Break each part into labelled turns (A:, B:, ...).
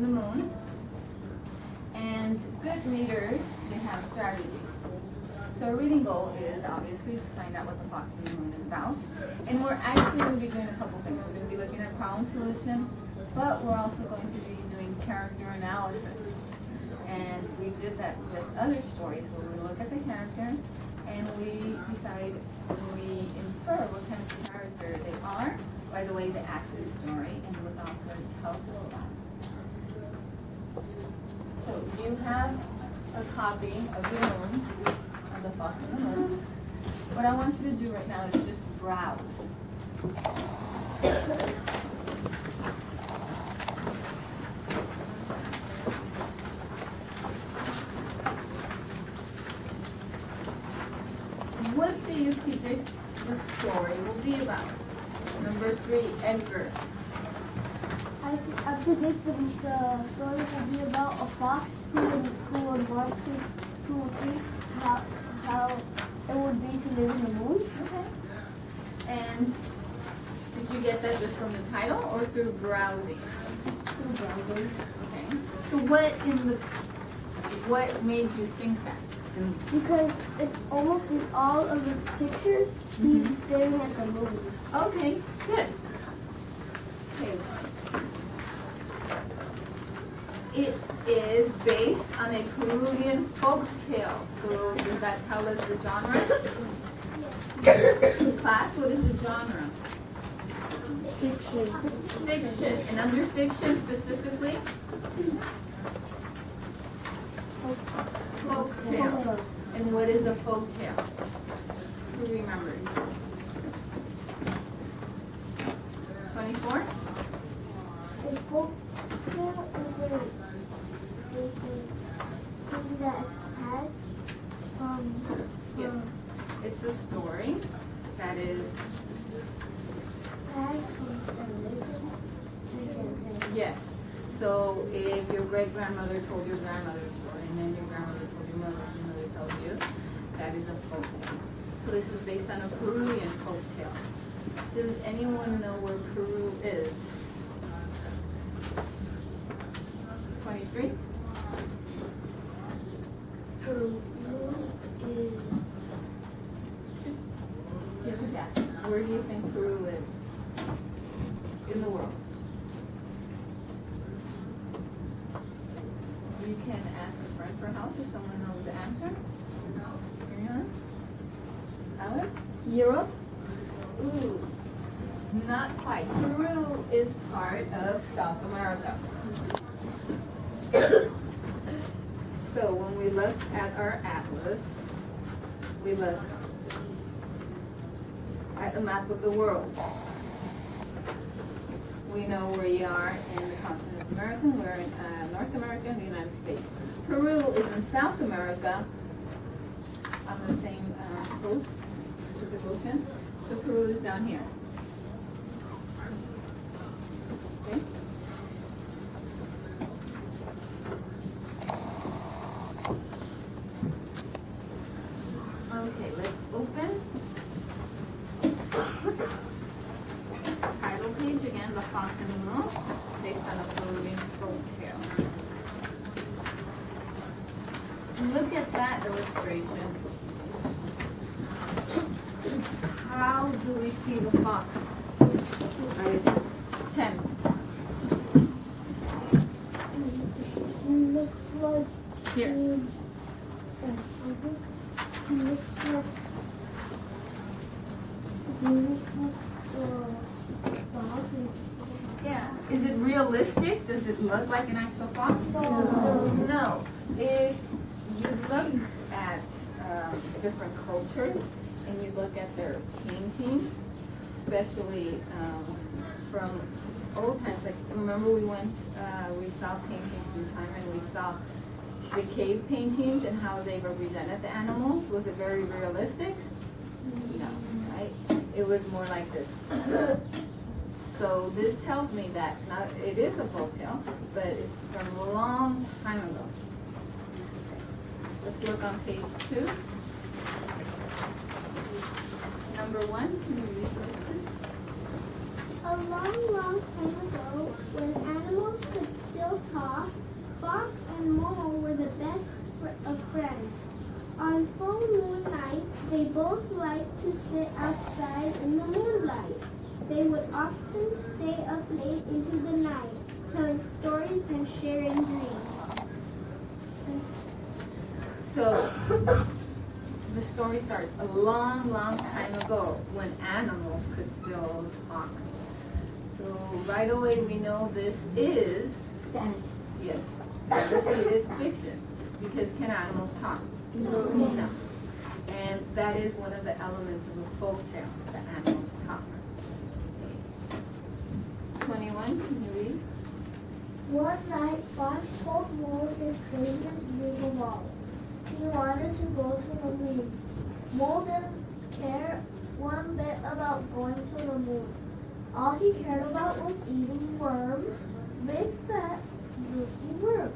A: the moon, and good readers, they have strategies. So our reading goal is obviously to find out what the fox and the moon is about. And we're actually going to be doing a couple things. We're going to be looking at problem solution, but we're also going to be doing character analysis. And we did that with other stories where we look at the character and we decide, we infer what kind of character they are by the way they act in the story and what the author tells us about it. So you have a copy of the moon, of the fox and the moon. What I want you to do right now is just browse. What do you predict the story will be about? Number 3, Edgar.
B: I predict the story will be about a fox who would want to, who thinks how it would be to live in the moon.
A: Okay. And did you get that just from the title or through browsing?
B: Through browsing.
A: Okay. So what made you think that?
B: Because almost in all of the pictures, he's staring at the moon.
A: Okay, good. Okay. It is based on a Peruvian folk tale. So does that tell us the genre? Class, what is the genre?
B: Fiction.
A: Fiction. And under fiction specifically? Folk tale. And what is a folk tale? Who remembers? 24?
B: A folk tale is a thing that has
A: Yes. It's a story that is, yes. So if your great grandmother told your grandmother's story, and then your grandmother told your mother, and your mother told you, that is a folk tale. So this is based on a Peruvian folk tale. Does anyone know where Peru is? 23?
B: Peru is.
A: Yeah. Where do you think Peru is in the world? You can ask a friend for help if someone knows the answer. Ariana? Alex?
B: Europe?
A: Ooh, not quite. Peru is part of South America. So when we look at our atlas, we look at the map of the world. We know where we are in the continent of America, we're in North America and the United States. Peru is in South America on the same coast, Pacific Ocean. So Peru is down here. Okay. Okay, let's open. Title page again, The Fox and the Moon, based on a Peruvian folk tale. Look at that illustration. How do we see the fox? Right. 10.
B: Looks like
A: Here. Yeah. Is it realistic? Does it look like an actual fox? No. If you look at different cultures and you look at their paintings, especially from old times, like remember we saw paintings through time and we saw the cave paintings and how they represented the animals. Was it very realistic? No, right? It was more like this. So this tells me that not, it is a folk tale, but it's from a long time ago. Let's look on page 2. Number 1, can you read this?
B: A long, long time ago, when animals could still still talk, Fox and Momo were the best of friends. On full moon nights, they both liked to sit outside in the moonlight. They would often stay up late into the night, telling stories and sharing dreams.
A: So, the story starts a long, long time ago when animals could still talk. So, right away we know this is, yes, obviously it is fiction, because can animals talk?
B: No.
A: No. And that is one of the elements of a folk tale, that animals talk. 21, can you read?
B: One night, Fox told Mo his craziest dream of all. He wanted to go to the moon. Mo didn't care one bit about going to the moon. All he cared about was eating worms, big fat, juicy worms.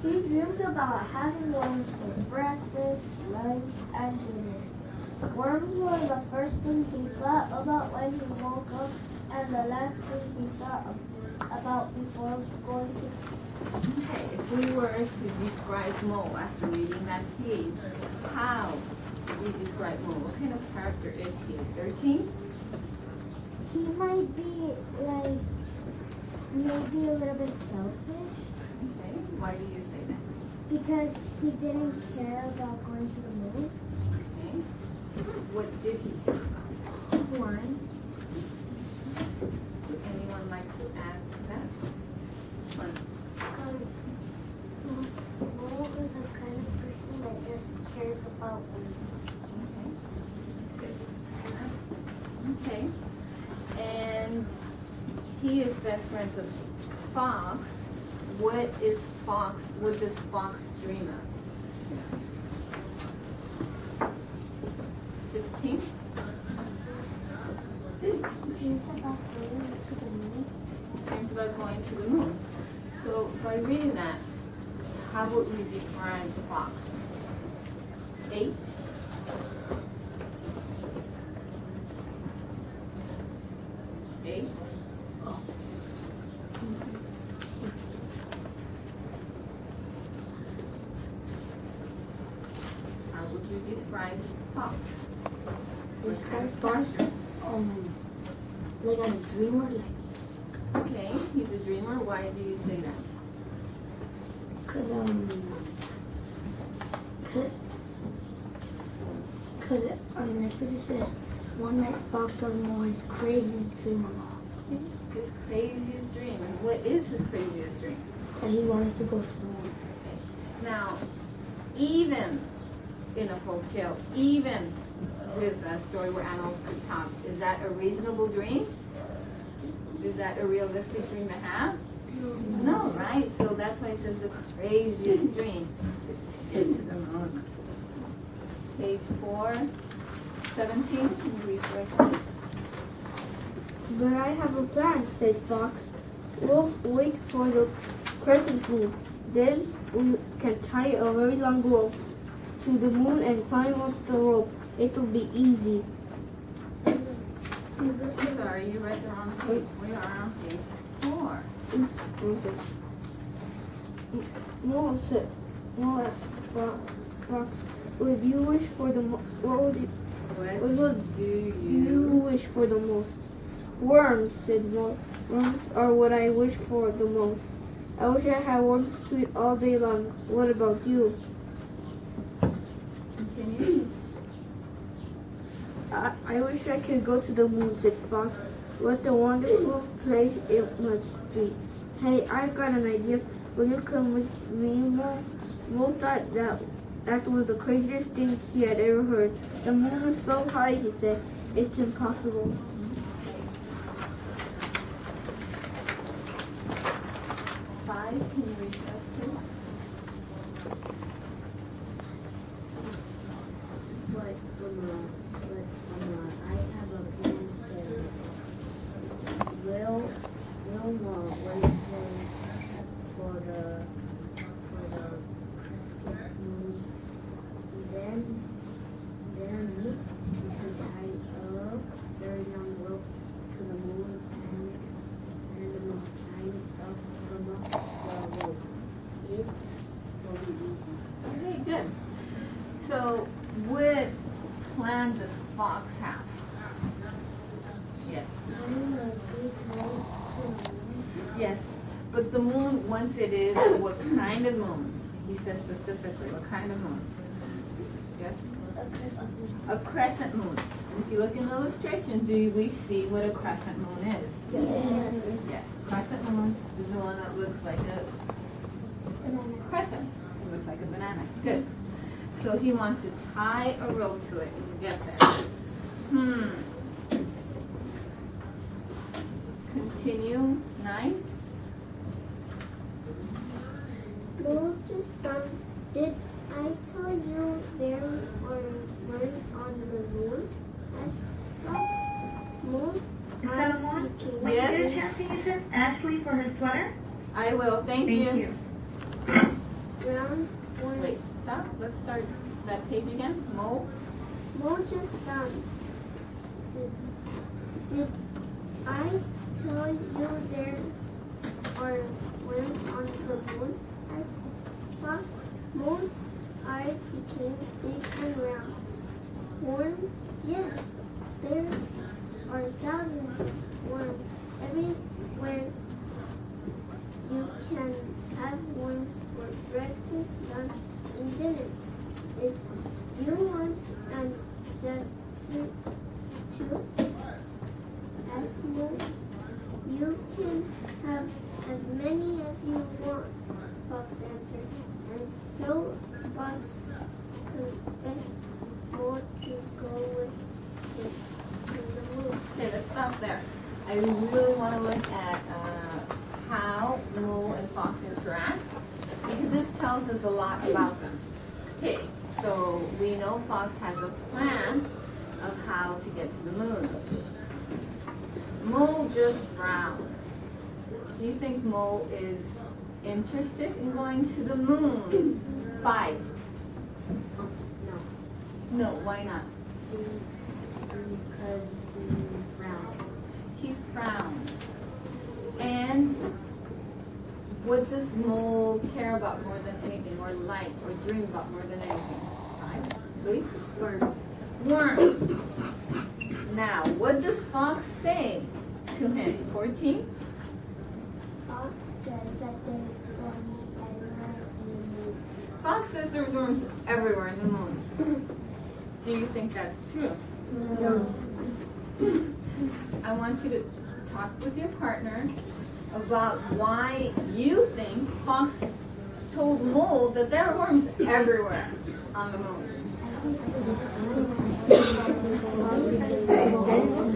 B: He dreamed about having worms for breakfast, lunch, and dinner. Worms were the first thing he thought about when he woke up and the last thing he thought about before going to sleep.
A: Okay, if we were to describe Mo after reading that page, how would we describe Mo? What kind of character is he? 13?
B: He might be like maybe a little bit selfish
A: Okay, why do you say that?
B: because he didn't care about going to the moon.
A: Okay. What did he care about?
B: Worms.
A: Would anyone like to add to that? One.
B: Mo is a kind of person that just cares about worms.
A: Okay. Good. Okay. And he is best friends with Fox. What does Fox dream of? 16?
B: Dreams about going to the moon.
A: Dreams about going to the moon. So by reading that, how would we describe Fox? 8? Eight? How would you describe Fox? What kind of character?
B: Like a dreamer,
A: Okay, he's a dreamer. Why do you say that?
C: Cause on the next page it says, one night Fox told Mo his craziest dream of all.
A: His craziest dream. And what is his craziest dream?
C: That he wanted to go to the moon.
A: Now, even in a folk tale, even with a story where animals could talk, is that a reasonable dream? Is that a realistic dream to have? No, right? So that's why it says the craziest dream is to get to the moon. Page 417, can you read the rest of this?
C: But I have a plan, said Fox. We'll wait for the crescent moon. Then we can tie a very long rope to the moon and climb up the rope. It'll be easy.
A: Sorry, you read the wrong page. We are on page 4.
C: Mo asked Fox, would you wish for the
A: What
C: do
A: do
C: you wish for the most? Worms, said Mo. Worms are what I wish for the most. I wish I had worms to eat all day long. What about you?
A: continue?
C: I wish I could go to the moon, said Fox. What a wonderful place it must be. Hey, I've got an idea. Will you come with me, Mo? Mo thought that was the craziest thing he had ever heard. The moon is so high, he said. It's impossible.
A: 5, can you read those two?
D: But I have a plan saying, we'll wait for the crescent moon. Then we can tie a very long rope to the moon and the moon climb up from up.
A: moon, once it is, what kind of moon? He says specifically, what kind of moon? Yes? A crescent moon. And if you look in the illustration, do we see what a crescent moon is?
B: Yes.
A: Yes, crescent moon is the one that looks like a crescent. It looks like a banana. Good. So he wants to tie a rope to it and get there. Continue. 9.
B: Mo just found. Did I tell you there are worms on the moon? Asked Fox. Mo's eyes
E: Someone,
B: became
E: when you get a
B: big.
E: chance to use this, Ashley for her sweater.
A: I will. Thank you.
B: Round
A: Wait,
B: worms.
A: stop. Let's start that page again. Mo.
B: Mo just found. Did I tell you there are worms on the moon? Asked Fox. Mo's eyes became big and round. Worms? Yes, there are thousands of worms everywhere. You can have worms for breakfast, lunch, and dinner. If you want and dessert too, asked Mo, you can have as many as you want, Fox answered. And so Fox confessed Mo to go with him to the moon.
A: Okay, let's stop there. I really want to look at how Mo and Fox interact because this tells us a lot about them. Okay, so we know Fox has a plan of how to get to the moon. Mo just frowned. Do you think Mo is interested in going to the moon? 5. No, why not?
D: Because he frowned.
A: He frowned. And what does Mo care about more than anything, or like, or dream about more than anything? 5. Louis?
D: Worms.
A: Worms. Now, what does Fox say to him? 14.
B: Fox said that there were everywhere in the moon.
A: Fox says there's worms everywhere in the moon. Do you think that's true?
B: No.
A: I want you to talk with your partner about why you think Fox told Mo that there are worms everywhere on the moon.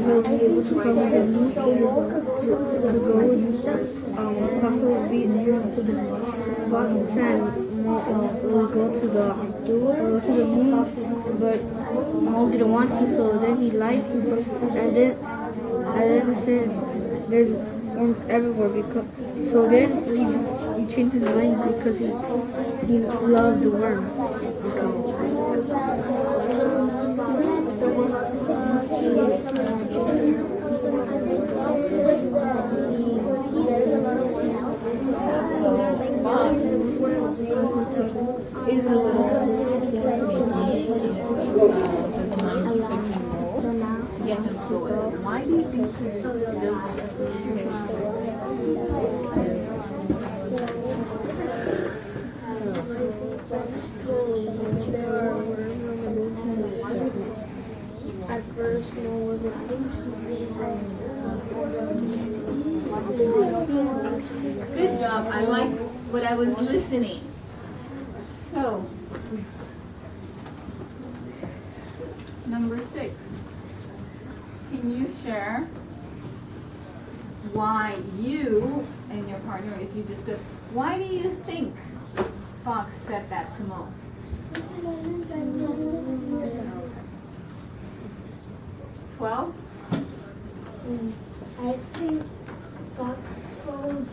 C: He'll be able to come with a new to go and possibly be Fox and Mo will go to the moon, but Mo didn't want to, so then he lied, and then said there's worms everywhere because. So then he changed his mind because he loved the worms.
A: Why do you think he doesn't?
B: At first, Mo wasn't
A: Good job. I like what I was listening. So, number 6. Can you share why you and your partner, if you discuss, why do you think Fox said that to Mo? 12?
B: I think Fox told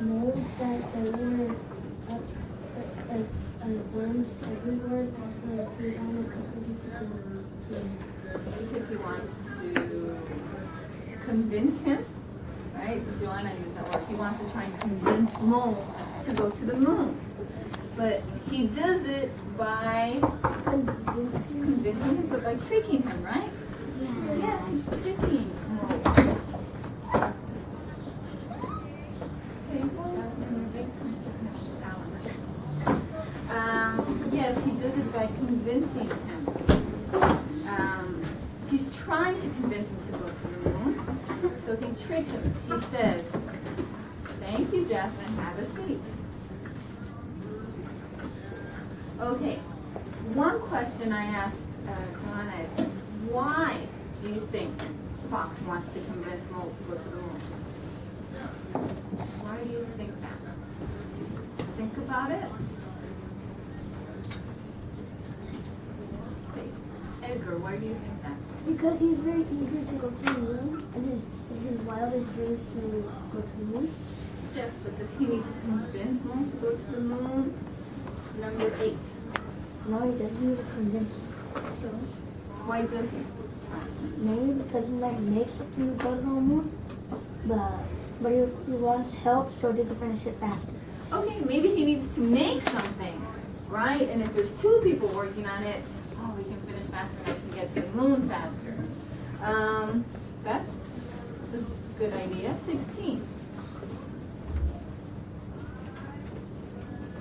B: Mo that there were worms everywhere, but if he wanted a couple to
A: Because he wants to convince him, right? Joanna used that word. He wants to try and convince Mo to go to the moon. But he does it by convincing him, but by tricking him, right? Yes, he's tricking Mo. convincing him. He's trying to convince him to go to the moon. So he tricks him. He says, "Thank you, Jeff, and have a seat." Okay, one question I asked Joanna is, why do you think Fox wants to convince Mo to go to the moon? Why do you think that? Think about it. Okay. Edgar, why do you think that?
B: Because he's very eager to go to the moon, and his wildest dreams to go to the moon.
A: Yes, but does he need to convince Mo to go to the moon? Number 8.
B: No, he doesn't need to convince him. So,
A: Why does he?
B: maybe because he might make something to go to the moon, but he wants help so they can finish it faster.
A: Okay, maybe he needs to make something, right? And if there's 2 people working on it, oh, we can finish faster and I can get to the moon faster. That's a good idea. 16.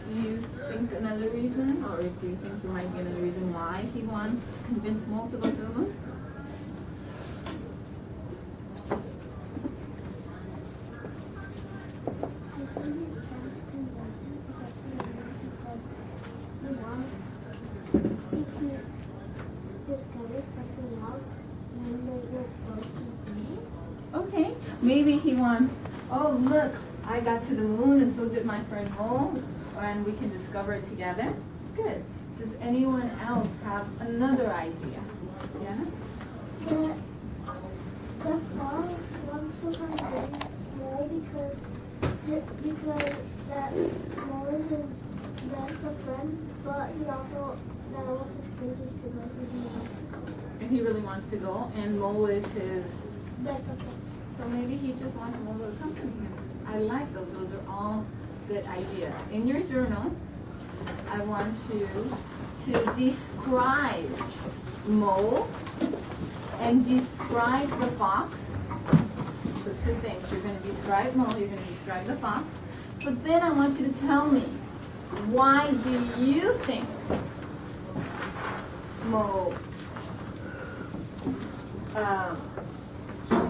A: Do you think another reason, or do you think there might be another reason why he wants to convince Mo to go to the moon? Okay, maybe he wants, oh look, I got to the moon and so did my friend Mo, and we can discover it together. Good. Does anyone else have another idea? Yeah?
B: The Fox wants to convince Mo because that Mo is his best of friend, but he also that was his craziest to go to
A: And he really wants to go, and Mo is his,
B: best of friend.
A: so maybe he just wants Mo to accompany him. I like those. Those are all good ideas. In your journal, I want you to describe Mo and describe the fox. So 2 things. You're going to describe Mo, you're going to describe the fox. But then I want you to tell me, why do you think Mo,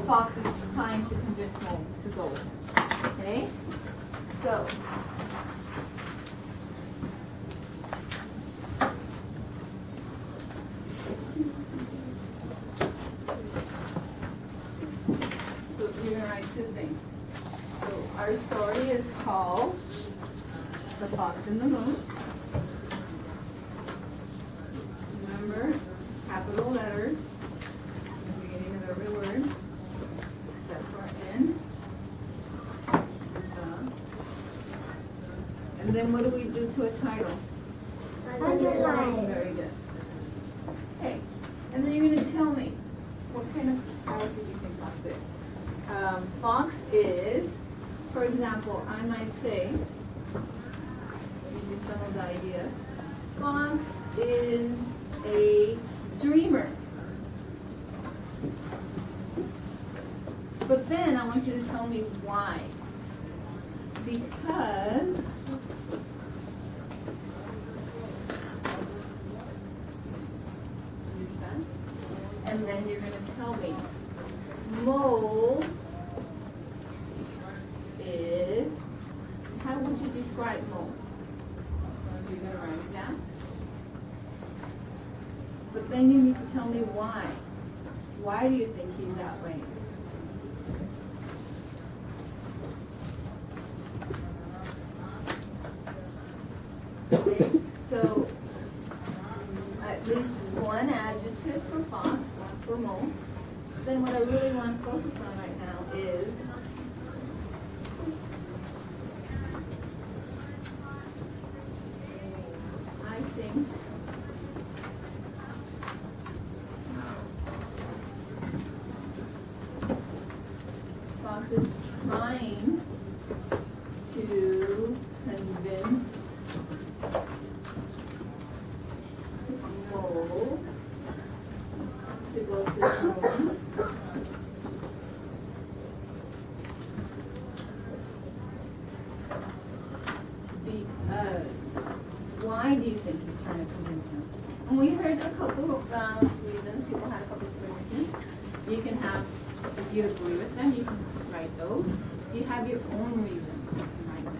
A: Fox is trying to convince Mo to go with him? Okay? So, you're going to write 2 things. So, our story is called The Fox and the Moon. Remember, capital letters in the beginning of every word, except for N. And then what do we do to a title?
B: Underline.
A: Very good. Okay, and then you're going to tell me what kind of character do you think Fox is. Fox is, for example, I might say, using some of the ideas, Fox is a dreamer. But then I want you to tell me why. Because and then you're going to tell me Mo is, how would you describe Mo? You're going to write it down. But then you need to tell me why. Why do you think he's that way? Okay, so at least 1 adjective for Fox, 1 for Mo. Then what I really want to focus on right now is I think Fox is trying to convince Mo to go to the moon. Because, why do you think he's trying to convince him? we heard a couple reasons. People had a couple of reasons. You can have, if you agree with them, you can write those. If you have your own reasons, you can write that.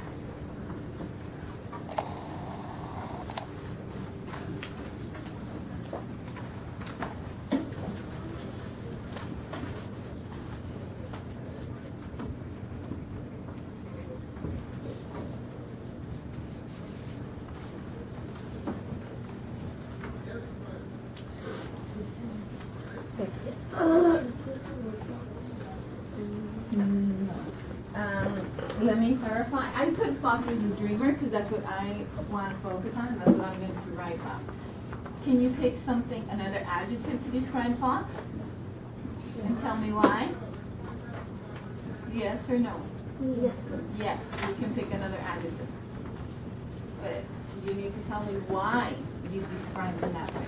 A: Let me clarify. I put Fox as a dreamer because that's what I want to focus on. That's what I'm going to write about. Can you pick something, another adjective to describe Fox? And tell me why? Yes or no?
B: Yes.
A: Yes, you can pick another adjective. But you need to tell me why you describe them that way.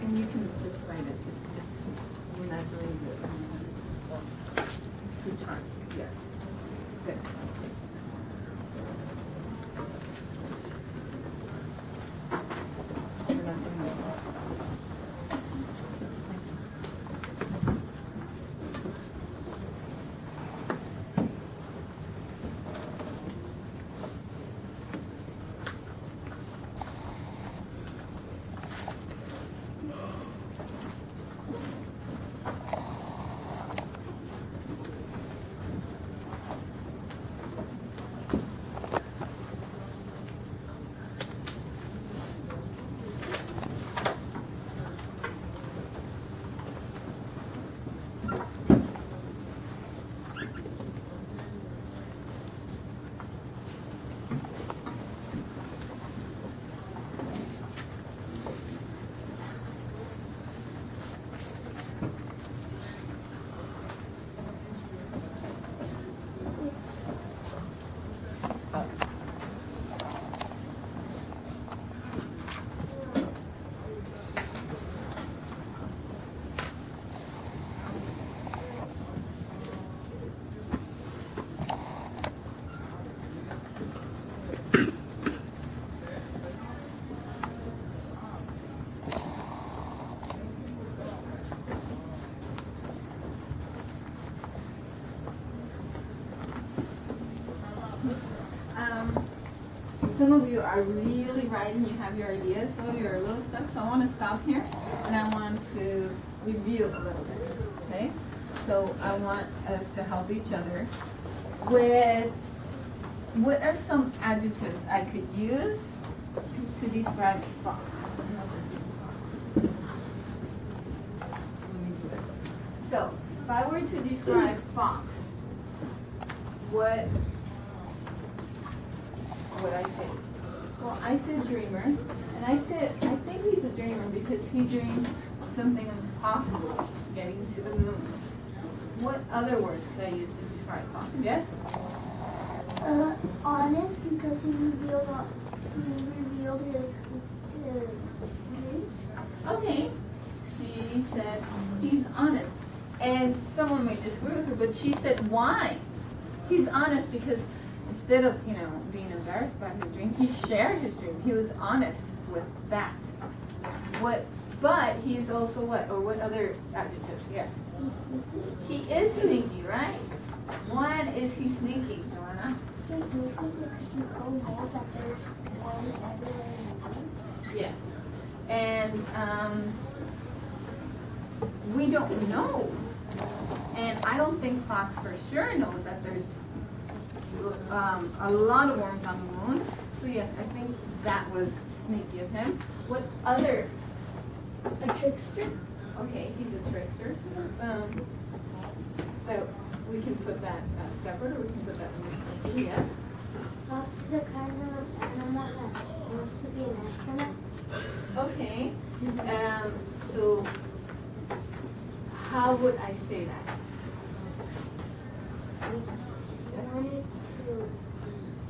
A: And you can just write it. We're not doing good chart. Yes. Good. We're not doing good. Some of you are really writing, you have your ideas, so you're a little stuck. So I want to stop here and I want to review a little bit, okay? So I want us to help each other with what are some adjectives I could use to describe Fox? So if I were to describe Fox, what would I say? Well, I said dreamer, and I think he's a dreamer because he dreams something impossible, getting to the moon. What other words could I use to describe Fox? Yes?
B: Honest, because he revealed his dreams.
A: Okay. She said he's honest. And someone may disagree with her, but she said why? He's honest because instead of, being embarrassed about his dream, he shared his dream. He was honest with that. But he's also what? Or what other adjectives? Yes. He is sneaky, right? One, is he sneaky, Joanna?
B: He's sneaky because he told Mo that there's worms everywhere in the room.
A: Yes. And we don't know. And I don't think Fox for sure knows that there's a lot of worms on the moon. So yes, I think that was sneaky of him. What other?
B: A trickster.
A: Okay, he's a trickster. So we can put that separate, or we can put that in sneaky. Yes.
B: Fox is a kind of animal that wants to be an astronaut.
A: Okay. So how would I say that?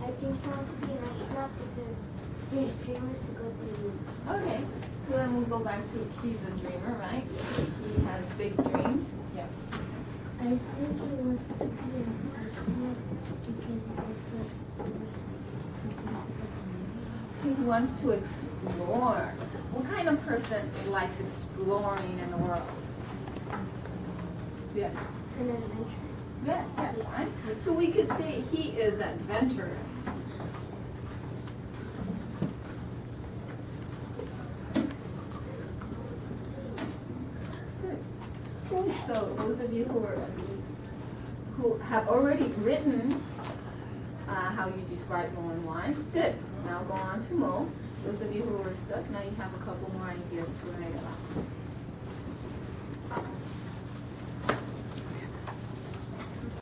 B: I think he wants to be an astronaut because his dream is to go to the moon.
A: Okay, so then we'll go back to he's a dreamer, right? He has big dreams. Yeah.
B: I think he wants to be an astronaut because he wants to.
A: He wants to explore. What kind of person likes exploring in the world? Yeah.
B: An adventure.
A: Yeah, that's fine. So we could say he is adventurous. Good. Okay, so those of you who have already written how you describe Mo and why, good. Now go on to Mo. Those of you who are stuck, now you have a couple more ideas to write about.